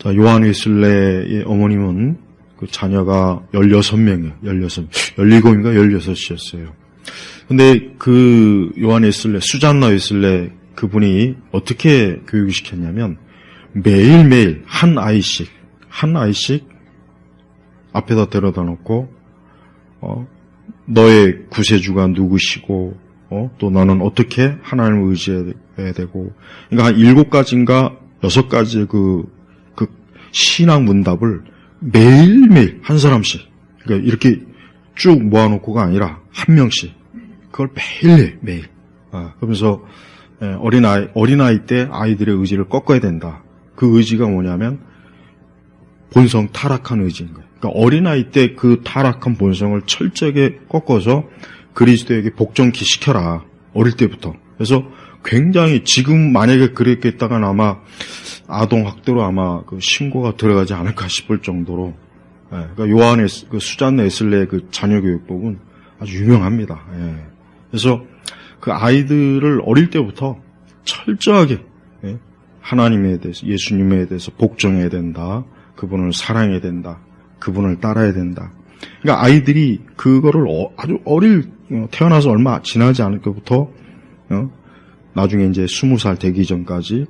자, 요한 웨슬레의 어머님은 그 자녀가 16명이에요. 17인가 16이었어요. 근데 그 요한 웨슬레, 수잔나 웨슬레 그분이 어떻게 교육을 시켰냐면 매일매일 한 아이씩 앞에다 데려다 놓고 너의 구세주가 누구시고 또 너는 어떻게 하나님을 의지해야 되고, 그러니까 한 7가지인가 6가지 그 신앙 문답을 매일매일 한 사람씩, 그러니까 이렇게 쭉 모아놓고가 아니라 한 명씩 그걸 매일 그러면서 어린아이 때 아이들의 의지를 꺾어야 된다. 그 의지가 뭐냐면 본성 타락한 의지인 거예요. 그러니까 어린아이 때 그 타락한 본성을 철저하게 꺾어서 그리스도에게 복종케 시켜라. 어릴 때부터. 그래서 굉장히 지금 만약에 그렇게 했다간 아마 아동학대로 아마 그 신고가 들어가지 않을까 싶을 정도로, 그러니까 요한의 그 수잔네 웨슬레의 그 자녀교육법은 아주 유명합니다. 그래서 그 아이들을 어릴 때부터 철저하게 하나님에 대해서, 예수님에 대해서 복종해야 된다. 그분을 사랑해야 된다. 그분을 따라야 된다. 그러니까 아이들이 그거를 아주 태어나서 얼마 지나지 않을 때부터 나중에 이제 20살 되기 전까지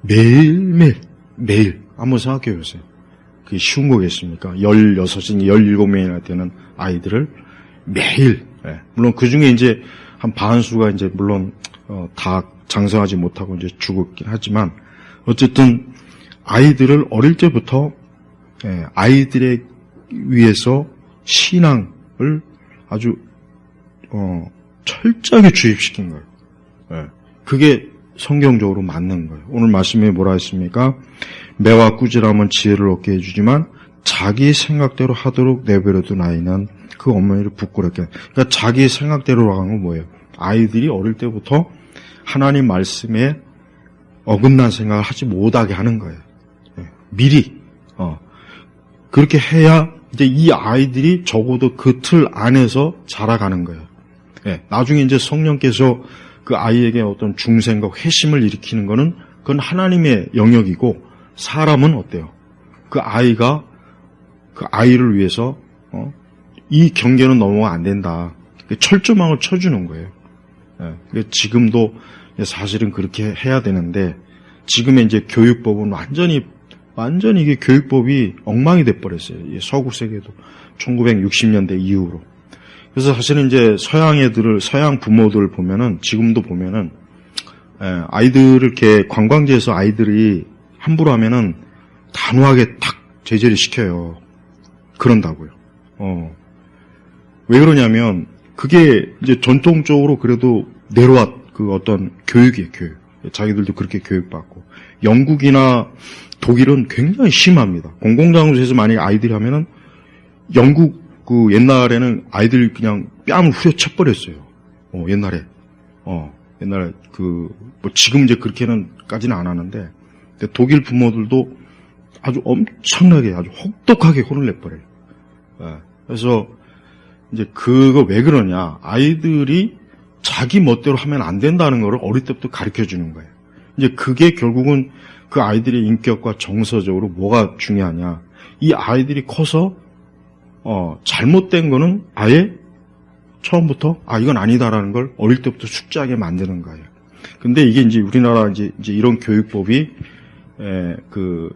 매일 한번 생각해 보세요. 그게 쉬운 거겠습니까? 16인 17명이나 되는 아이들을 매일, 물론 그 중에 이제 한 반수가 이제 물론 다 장성하지 못하고 이제 죽었긴 하지만 어쨌든 아이들을 어릴 때부터 아이들에 위해서 신앙을 아주 철저하게 주입시킨 거예요. 그게 성경적으로 맞는 거예요. 오늘 말씀에 뭐라 했습니까? 매와 꾸지람은 지혜를 얻게 해주지만 자기 생각대로 하도록 내버려둔 아이는 그 어머니를 부끄럽게. 그러니까 자기 생각대로 하는 건 뭐예요? 아이들이 어릴 때부터 하나님 말씀에 어긋난 생각을 하지 못하게 하는 거예요. 미리 그렇게 해야 이제 이 아이들이 적어도 그 틀 안에서 자라가는 거예요. 나중에 이제 성령께서 그 아이에게 어떤 중생과 회심을 일으키는 거는 그건 하나님의 영역이고, 사람은 어때요? 그 아이가 그 아이를 위해서 이 경계는 넘어가 안 된다. 철조망을 쳐주는 거예요. 지금도 사실은 그렇게 해야 되는데, 지금의 이제 교육법은 완전히 이게 교육법이 엉망이 돼버렸어요. 서구 세계도 1960년대 이후로. 그래서 사실은 이제 서양 부모들 보면은, 지금도 보면은, 아이들을 이렇게 관광지에서 아이들이 함부로 하면은 단호하게 탁 제재를 시켜요. 그런다고요. 왜 그러냐면, 그게 이제 전통적으로 그래도 내려왔 그 어떤 교육이에요, 교육. 자기들도 그렇게 교육받고. 영국이나 독일은 굉장히 심합니다. 공공장소에서 만약에 아이들이 하면은, 영국 그 옛날에는 아이들 그냥 뺨을 후려쳐버렸어요. 옛날에 뭐 지금 이제 그렇게는까지는 안 하는데, 독일 부모들도 아주 엄청나게 아주 혹독하게 혼을 내버려요. 그래서 이제 그거 왜 그러냐? 아이들이 자기 멋대로 하면 안 된다는 거를 어릴 때부터 가르쳐 주는 거예요. 이제 그게 결국은 그 아이들의 인격과 정서적으로 뭐가 중요하냐? 이 아이들이 커서 잘못된 거는 아예 처음부터 이건 아니다라는 걸 어릴 때부터 숙지하게 만드는 거예요. 근데 이게 이제 우리나라 이제 이런 교육법이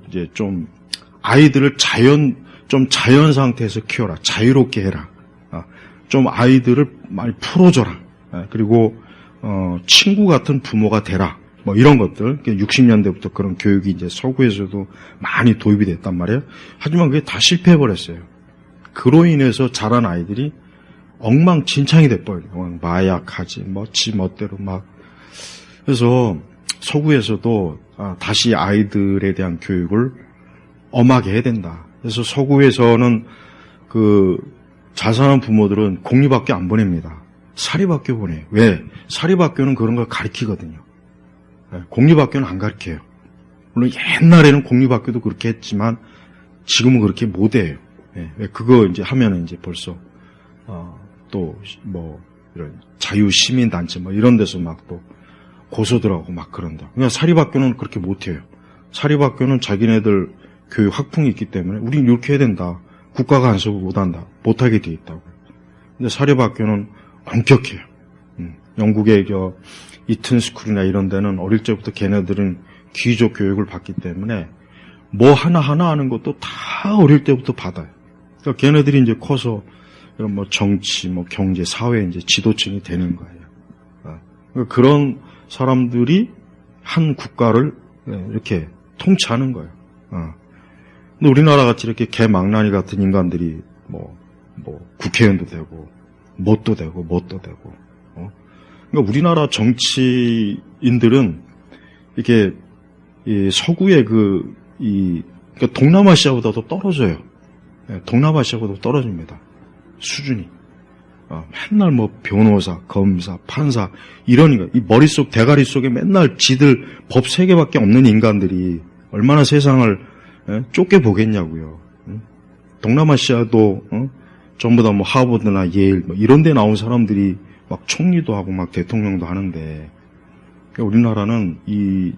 이제 좀 아이들을 자연 상태에서 키워라. 자유롭게 해라. 좀 아이들을 많이 풀어줘라. 그리고 친구 같은 부모가 되라. 뭐 이런 것들. 60년대부터 그런 교육이 이제 서구에서도 많이 도입이 됐단 말이에요. 하지만 그게 다 실패해버렸어요. 그로 인해서 자란 아이들이 엉망진창이 돼버려요. 마약하지, 지 멋대로 막. 그래서 서구에서도 다시 아이들에 대한 교육을 엄하게 해야 된다. 그래서 서구에서는 잘 사는 부모들은 공립학교 안 보냅니다. 사립학교 보내요. 왜? 사립학교는 그런 걸 가르치거든요. 공립학교는 안 가르쳐요. 물론 옛날에는 공립학교도 그렇게 했지만 지금은 그렇게 못해요. 그거 이제 하면은 이제 벌써 또 뭐 이런 자유시민단체 뭐 이런 데서 막 또 고소들하고 막 그런다. 그냥 사립학교는 그렇게 못해요. 사립학교는 자기네들 교육 학풍이 있기 때문에 우린 이렇게 해야 된다. 국가 간섭을 못하게 돼 있다고. 근데 사립학교는 엄격해요. 영국의 이튼스쿨이나 이런 데는 어릴 적부터 걔네들은 귀족 교육을 받기 때문에 뭐 하나하나 하는 것도 다 어릴 때부터 받아요. 그러니까 걔네들이 이제 커서 이런 뭐 정치, 뭐 경제, 사회 이제 지도층이 되는 거예요. 그러니까 그런 사람들이 한 국가를 이렇게 통치하는 거예요. 근데 우리나라 같이 이렇게 개망나니 같은 인간들이 뭐 국회의원도 되고, 뭣도 되고, 그러니까 우리나라 정치인들은 이렇게 서구의 그러니까 동남아시아보다도 떨어져요. 동남아시아보다 떨어집니다. 수준이. 맨날 뭐 변호사, 검사, 판사 이러니까 이 머릿속 대가리 속에 맨날 지들 법 3개밖에 없는 인간들이 얼마나 세상을 좁게 보겠냐고요. 동남아시아도 전부 다 뭐 하버드나 예일 뭐 이런 데 나온 사람들이 막 총리도 하고 막 대통령도 하는데 우리나라는 이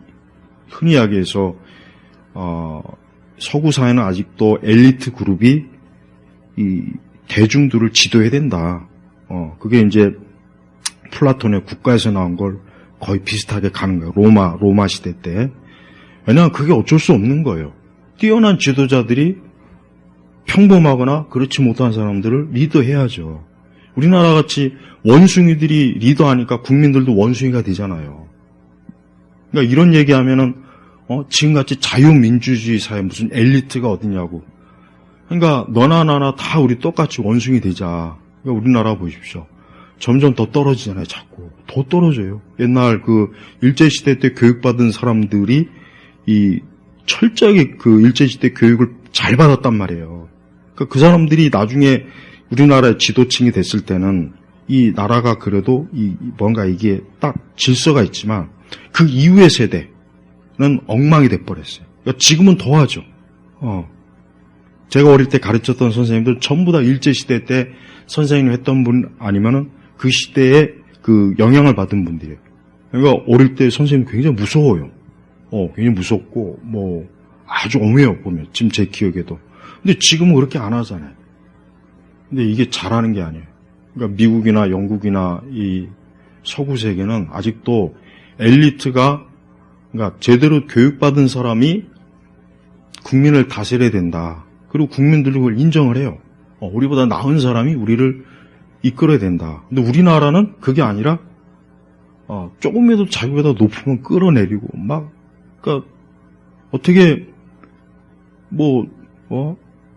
흔히 이야기해서 서구 사회는 아직도 엘리트 그룹이 이 대중들을 지도해야 된다. 그게 이제 플라톤의 국가에서 나온 걸 거의 비슷하게 가는 거예요. 로마 시대 때. 왜냐하면 그게 어쩔 수 없는 거예요. 뛰어난 지도자들이 평범하거나 그렇지 못한 사람들을 리더해야죠. 우리나라 같이 원숭이들이 리더하니까 국민들도 원숭이가 되잖아요. 그러니까 이런 얘기하면은 지금같이 자유민주주의 사회 무슨 엘리트가 어디냐고. 그러니까 너나 나나 다 우리 똑같이 원숭이 되자. 그러니까 우리나라 보십시오. 점점 더 떨어지잖아요. 자꾸 더 떨어져요. 옛날 그 일제시대 때 교육받은 사람들이 이 철저하게 그 일제시대 교육을 잘 받았단 말이에요. 그러니까 그 사람들이 나중에 우리나라의 지도층이 됐을 때는 이 나라가 그래도 뭔가 이게 딱 질서가 있지만 그 이후의 세대는 엉망이 돼버렸어요. 그러니까 지금은 더하죠. 제가 어릴 때 가르쳤던 선생님들 전부 다 일제시대 때 선생님 했던 분 아니면은 그 시대에 그 영향을 받은 분들이에요. 그러니까 어릴 때 선생님 굉장히 무서워요. 굉장히 무섭고 뭐 아주 엄해요 보면 지금 제 기억에도. 근데 지금은 그렇게 안 하잖아요. 근데 이게 잘하는 게 아니에요. 그러니까 미국이나 영국이나 이 서구 세계는 아직도 엘리트가 그러니까 제대로 교육받은 사람이 국민을 다스려야 된다. 그리고 국민들이 그걸 인정을 해요. 우리보다 나은 사람이 우리를 이끌어야 된다. 근데 우리나라는 그게 아니라 조금이라도 자기보다 높으면 끌어내리고 그러니까 어떻게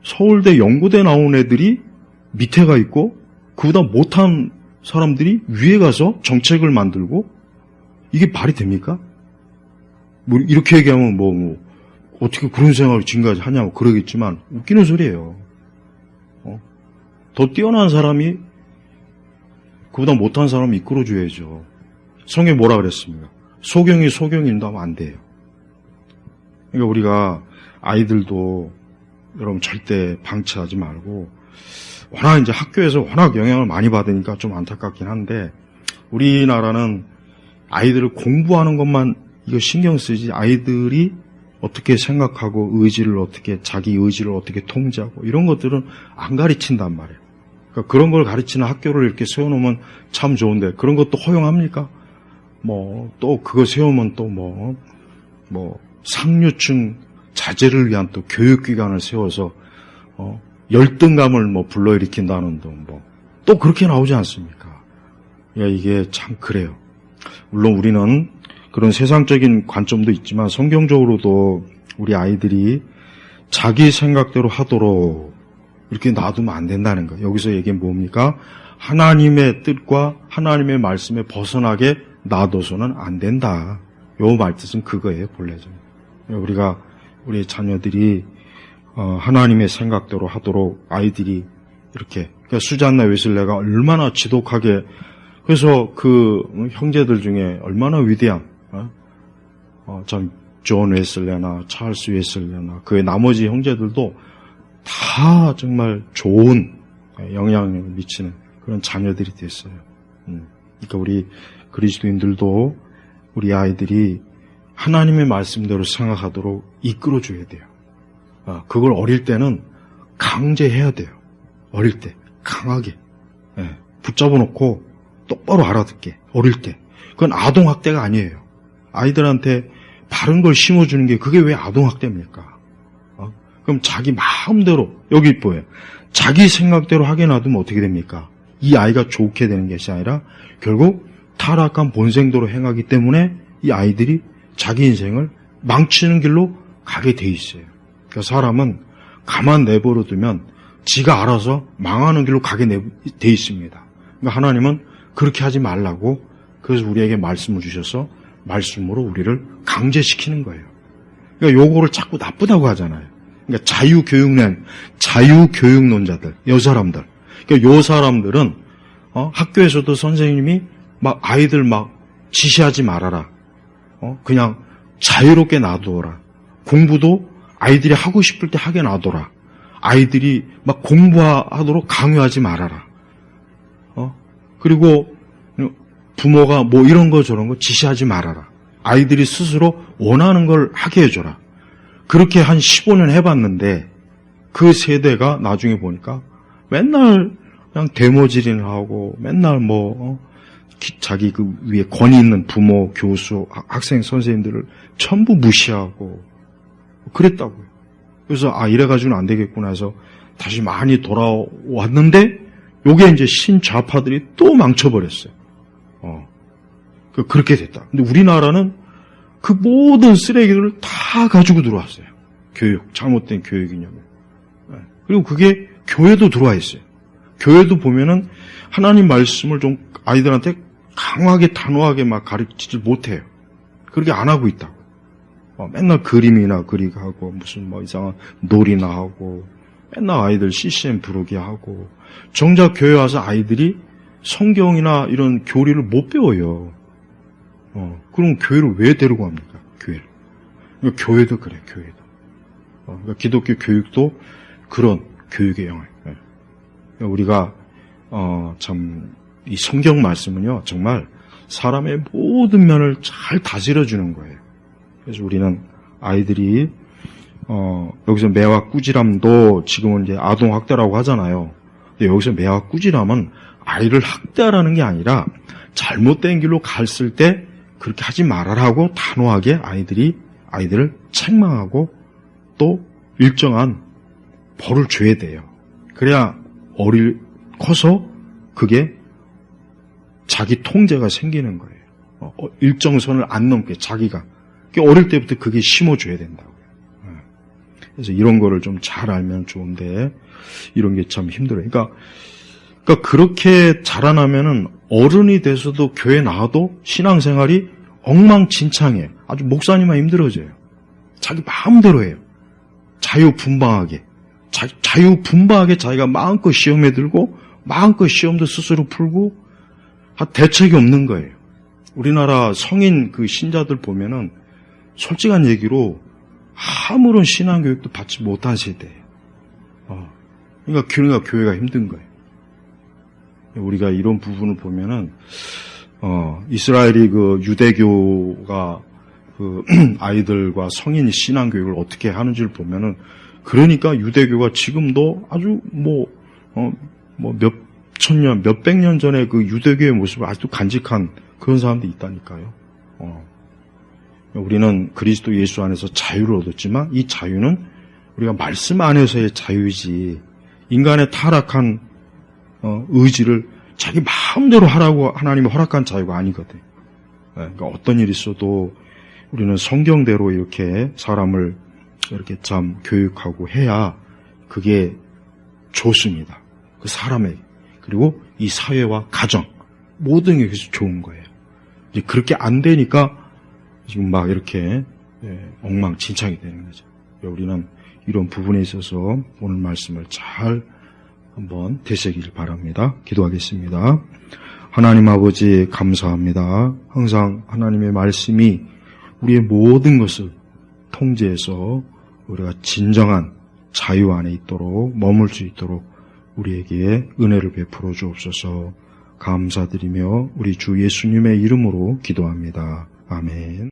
서울대 연고대 나온 애들이 밑에 가 있고 그보다 못한 사람들이 위에 가서 정책을 만들고 이게 말이 됩니까? 뭐 이렇게 얘기하면 어떻게 그런 생각을 지금까지 하냐고 그러겠지만 웃기는 소리예요. 더 뛰어난 사람이 그보다 못한 사람을 이끌어줘야죠. 성경에 뭐라 그랬습니까? 소경이 소경인도 하면 안 돼요. 그러니까 우리가 아이들도 여러분 절대 방치하지 말고 워낙 이제 학교에서 워낙 영향을 많이 받으니까 좀 안타깝긴 한데 우리나라는 아이들을 공부하는 것만 이거 신경 쓰지 아이들이 어떻게 생각하고 자기 의지를 어떻게 통제하고 이런 것들은 안 가르친단 말이에요. 그러니까 그런 걸 가르치는 학교를 이렇게 세워놓으면 참 좋은데 그런 것도 허용합니까? 또 그거 세우면 또 상류층 자제를 위한 또 교육기관을 세워서 열등감을 불러일으킨다는 또 그렇게 나오지 않습니까? 이게 참 그래요. 물론 우리는 그런 세상적인 관점도 있지만 성경적으로도 우리 아이들이 자기 생각대로 하도록 이렇게 놔두면 안 된다는 거예요. 여기서 얘기는 뭡니까? 하나님의 뜻과 하나님의 말씀에 벗어나게 놔둬서는 안 된다. 요 말뜻은 그거예요, 본래적으로. 우리가 우리 자녀들이 하나님의 생각대로 하도록 아이들이 이렇게 그러니까 수잔나 웨슬레가 얼마나 지독하게 그래서 그 형제들 중에 얼마나 위대한 존 웨슬레나 찰스 웨슬레나 그의 나머지 형제들도 다 정말 좋은 영향력을 미치는 그런 자녀들이 됐어요. 그러니까 우리 그리스도인들도 우리 아이들이 하나님의 말씀대로 생각하도록 이끌어줘야 돼요. 그걸 어릴 때는 강제해야 돼요. 어릴 때 강하게 붙잡아 놓고 똑바로 알아듣게. 어릴 때. 그건 아동학대가 아니에요. 아이들한테 바른 걸 심어주는 게 그게 왜 아동학대입니까? 그럼 자기 마음대로, 여기 뭐예요? 자기 생각대로 하게 놔두면 어떻게 됩니까? 이 아이가 좋게 되는 것이 아니라 결국 타락한 본성대로 행하기 때문에 이 아이들이 자기 인생을 망치는 길로 가게 돼 있어요. 그러니까 사람은 가만 내버려 두면 지가 알아서 망하는 길로 가게 돼 있습니다. 그러니까 하나님은 그렇게 하지 말라고 그래서 우리에게 말씀을 주셔서 말씀으로 우리를 강제시키는 거예요. 그러니까 요거를 자꾸 나쁘다고 하잖아요. 그러니까 자유교육론자들, 요 사람들. 그러니까 요 사람들은 학교에서도 선생님이 막 아이들 막 지시하지 말아라. 그냥 자유롭게 놔두어라. 공부도 아이들이 하고 싶을 때 하게 놔둬라. 아이들이 막 공부하도록 강요하지 말아라. 그리고 부모가 뭐 이런 거 저런 거 지시하지 말아라. 아이들이 스스로 원하는 걸 하게 해줘라. 그렇게 한 15년 해봤는데 그 세대가 나중에 보니까 맨날 그냥 데모질이나 하고 맨날 자기 그 위에 권위 있는 부모, 교수, 학생, 선생님들을 전부 무시하고 그랬다고요. 그래서 이래가지고는 안 되겠구나 해서 다시 많이 돌아왔는데 요게 이제 신좌파들이 또 망쳐버렸어요. 그렇게 됐다. 근데 우리나라는 그 모든 쓰레기들을 다 가지고 들어왔어요. 교육, 잘못된 교육 이념을. 그리고 그게 교회도 들어와 있어요. 교회도 보면은 하나님 말씀을 좀 아이들한테 강하게 단호하게 막 가르치지 못해요. 그렇게 안 하고 있다고. 맨날 그림이나 그리고 하고 무슨 이상한 놀이나 하고 맨날 아이들 CCM 부르게 하고 정작 교회 와서 아이들이 성경이나 이런 교리를 못 배워요. 그럼 교회를 왜 데리고 갑니까? 교회를. 그러니까 교회도 그래, 교회도. 그러니까 기독교 교육도 그런 교육의 영역. 그러니까 우리가 참 이 성경 말씀은요 정말 사람의 모든 면을 잘 다스려주는 거예요. 그래서 우리는 아이들이 여기서 매와 꾸지람도 지금은 이제 아동 학대라고 하잖아요. 근데 여기서 매와 꾸지람은 아이를 학대하라는 게 아니라 잘못된 길로 갔을 때 그렇게 하지 말아라고 단호하게 아이들을 책망하고 또 일정한 벌을 줘야 돼요. 그래야 커서 그게 자기 통제가 생기는 거예요. 일정 선을 안 넘게 자기가. 어릴 때부터 그게 심어줘야 된다고요. 그래서 이런 거를 좀 잘 알면 좋은데 이런 게 참 힘들어요. 그러니까 그렇게 자라나면은 어른이 돼서도 교회 나와도 신앙생활이 엉망진창해. 아주 목사님만 힘들어져요. 자기 마음대로 해요. 자유분방하게 자기가 마음껏 시험에 들고 마음껏 시험도 스스로 풀고 대책이 없는 거예요. 우리나라 성인 그 신자들 보면은 솔직한 얘기로 아무런 신앙교육도 받지 못한 세대예요. 그러니까 교회가 힘든 거예요. 우리가 이런 부분을 보면은 이스라엘이 그 유대교가 그 아이들과 성인 신앙교육을 어떻게 하는지를 보면은 그러니까 유대교가 지금도 아주 몇백 년 전에 그 유대교의 모습을 아직도 간직한 그런 사람들이 있다니까요. 우리는 그리스도 예수 안에서 자유를 얻었지만 이 자유는 우리가 말씀 안에서의 자유이지 인간의 타락한 의지를 자기 마음대로 하라고 하나님이 허락한 자유가 아니거든. 그러니까 어떤 일이 있어도 우리는 성경대로 이렇게 사람을 이렇게 참 교육하고 해야 그게 좋습니다. 그 사람에게. 그리고 이 사회와 가정 모든 게 좋은 거예요. 이제 그렇게 안 되니까 지금 막 이렇게 엉망진창이 되는 거죠. 우리는 이런 부분에 있어서 오늘 말씀을 잘 한번 되새기길 바랍니다. 기도하겠습니다. 하나님 아버지 감사합니다. 항상 하나님의 말씀이 우리의 모든 것을 통제해서 우리가 진정한 자유 안에 있도록 머물 수 있도록 우리에게 은혜를 베풀어 주옵소서. 감사드리며 우리 주 예수님의 이름으로 기도합니다. 아멘.